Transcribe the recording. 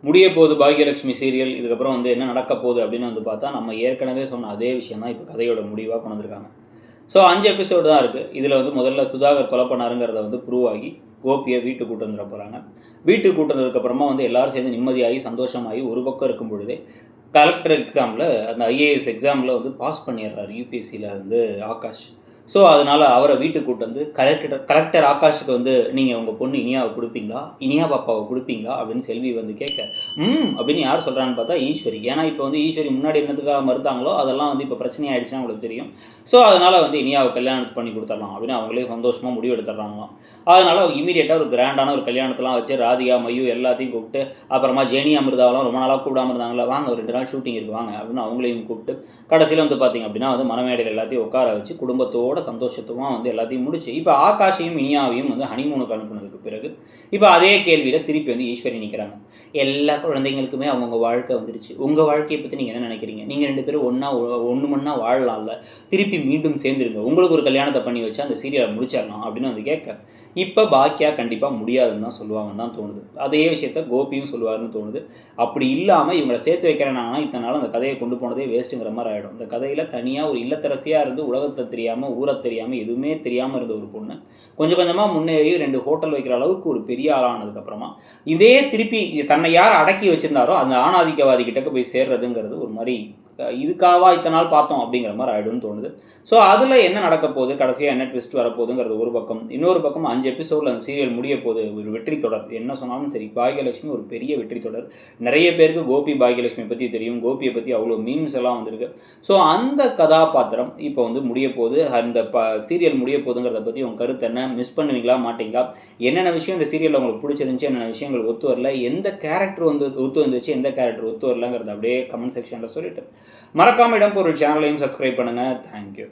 முடிய போகுது பாக்யலட்சுமி சீரியல். இதுக்கப்புறம் வந்து என்ன நடக்க போகுது அப்படின்னு வந்து பார்த்தா, நம்ம ஏற்கனவே சொன்ன அதே விஷயம் தான் இப்போ கதையோட முடிவாக கொண்டு வந்திருக்காங்க. ஸோ 5 எபிசோடு தான் இருக்குது. இதில் வந்து முதல்ல சுதாகர் கொலை பண்ணாருங்கிறத வந்து ப்ரூவ் ஆகி கோபியை வீட்டுக்கு கூட்டு வந்துட போகிறாங்க. வீட்டுக்கு கூட்டு வந்ததுக்கப்புறமா வந்து எல்லோரும் சேர்ந்து நிம்மதியாகி சந்தோஷமாகி ஒரு பக்கம் இருக்கும் பொழுதே கலெக்டர் எக்ஸாமில் அந்த ஐஏஎஸ் எக்ஸாமில் வந்து பாஸ் பண்ணிடுறாரு யூபிஎஸ்சியில் வந்து ஆகாஷ். ஸோ அதனால் அவரை வீட்டுக்கு கூட்டு வந்து கலெக்டர் ஆகாஷுக்கு வந்து நீங்கள் உங்கள் பொண்ணு இனியாவை கொடுப்பீங்களா, இனியா பாப்பாவை கொடுப்பீங்களா அப்படின்னு செல்வி வந்து கேட்க அப்படின்னு யார் சொல்கிறான்னு பார்த்தா ஈஸ்வரி. ஏன்னா இப்போ வந்து ஈஸ்வரி முன்னாடி என்னதுக்காக மறுத்தாங்களோ அதெல்லாம் வந்து இப்போ பிரச்சனை ஆகிடுச்சுன்னா உங்களுக்கு தெரியும். ஸோ அதனால் வந்து இனியாவை கல்யாணம் பண்ணி கொடுத்துடலாம் அப்படின்னு அவங்களே சந்தோஷமாக முடிவு எடுத்துடுறாங்களாம். அதனால் இமீடியட்டாக ஒரு கிராண்டான ஒரு கல்யாணத்தெலாம் வச்சு ராதிகா மையூ எல்லாத்தையும் கூப்பிட்டு, அப்புறமா ஜெனி அமிர்தாவெலாம் ரொம்ப நாளாக கூப்பிடாம இருந்தாங்களா, வாங்க ஒரு 2 நாள் ஷூட்டிங் இருக்கு வாங்க அப்படின்னு அவங்களையும் கூப்பிட்டு கடைசியில் வந்து பார்த்திங்க அப்படின்னா வந்து மணமேடையில் எல்லாத்தையும் உட்கார வச்சு குடும்பத்தோட சந்தோஷத்துமாக வந்து எல்லாத்தையும் முடிச்சு இப்போ ஆகாஷையும் இனியாவையும் வந்து ஹனிமூனுக்கு அனுப்புனதுக்கு பிறகு இப்போ அதே கேள்வியில் திருப்பி வந்து ஈஸ்வரி நிற்கிறாங்க. எல்லா குழந்தைங்களுக்குமே அவங்கவுங்க வாழ்க்கை வந்துடுச்சு. உங்கள் வாழ்க்கையை பற்றி நீங்கள் என்ன நினைக்கிறீங்க? நீங்கள் 2 பேரும் ஒன்று மண்ணா வாழலாம்ல, திருப்பி மீண்டும் சேர்ந்துருங்க, உங்களுக்கு ஒரு கல்யாணத்தை பண்ணி வச்சு அந்த சீரியலை முடிச்சிடலாம் அப்படின்னு வந்து கேட்க, இப்போ பாக்கியா கண்டிப்பாக முடியாதுன்னு தான் சொல்லுவாங்கன்னு தான் தோணுது. அதே விஷயத்த கோபியும் சொல்லுவாருன்னு தோணுது. அப்படி இல்லாமல் இவங்களை சேர்த்து வைக்கிறேன்னாங்கன்னா இத்தனை நாள் அந்த கதையை கொண்டு போனதே வேஸ்ட்டுங்கிற மாதிரி ஆகிடும். இந்த கதையில் தனியாக ஒரு இல்லத்தரசியாக இருந்து உலகத்தை தெரியாமல் ஊரை தெரியாமல் எதுவுமே தெரியாமல் இருந்த ஒரு பொண்ணு கொஞ்சம் கொஞ்சமாக முன்னேறி 2 ஹோட்டல் வைக்கிற அளவுக்கு ஒரு பெரிய ஆளானதுக்கப்புறமா இதே திருப்பி தன்னை யார் அடக்கி வச்சுருந்தாரோ அந்த ஆணாதிக்கவாதி கிட்டக்க போய் சேர்றதுங்கிறது ஒரு மாதிரி இதுக்காவா இத்தனை நாள் பார்த்தோம் அப்படிங்கிற மாதிரி ஆகிடும்னு தோணுது. ஸோ அதில் என்ன நடக்க போகுது, கடைசியாக என்ன ட்விஸ்ட் வரப்போகுதுங்கிறது ஒரு பக்கம். இன்னொரு பக்கம் 5 எபிசோடில் அந்த சீரியல் முடிய போகுது. ஒரு வெற்றி தொடர் என்ன சொன்னாலும் சரி. பாக்யலட்சுமி ஒரு பெரிய வெற்றி தொடர். நிறைய பேருக்கு கோபி பாக்யலட்சுமி பற்றி தெரியும். கோபியை பற்றி அவ்வளோ மீம்ஸ் எல்லாம் வந்திருக்கு. ஸோ அந்த கதாபாத்திரம் இப்போ வந்து முடிய போகுது. அந்த சீரியல் முடிய போகுதுங்கிறத பற்றி உங்கள் கருத்து என்ன? மிஸ் பண்ணுவீங்களா மாட்டிங்களா? என்னென்ன விஷயம் இந்த சீரியலில் உங்களுக்கு பிடிச்சிருந்துச்சு, என்னென்ன விஷயங்கள் ஒத்து வரல, எந்த கேரக்டர் வந்து ஒத்து வந்துச்சு, எந்த கேரக்டர் ஒத்து வரலங்கிறத அப்படியே கமெண்ட் செக்ஷனில் சொல்லிவிட்டு மறக்காமல் இடம்பொருள் சேனலையும் சப்ஸ்கிரைப் பண்ணுங்கள். தேங்க்யூ.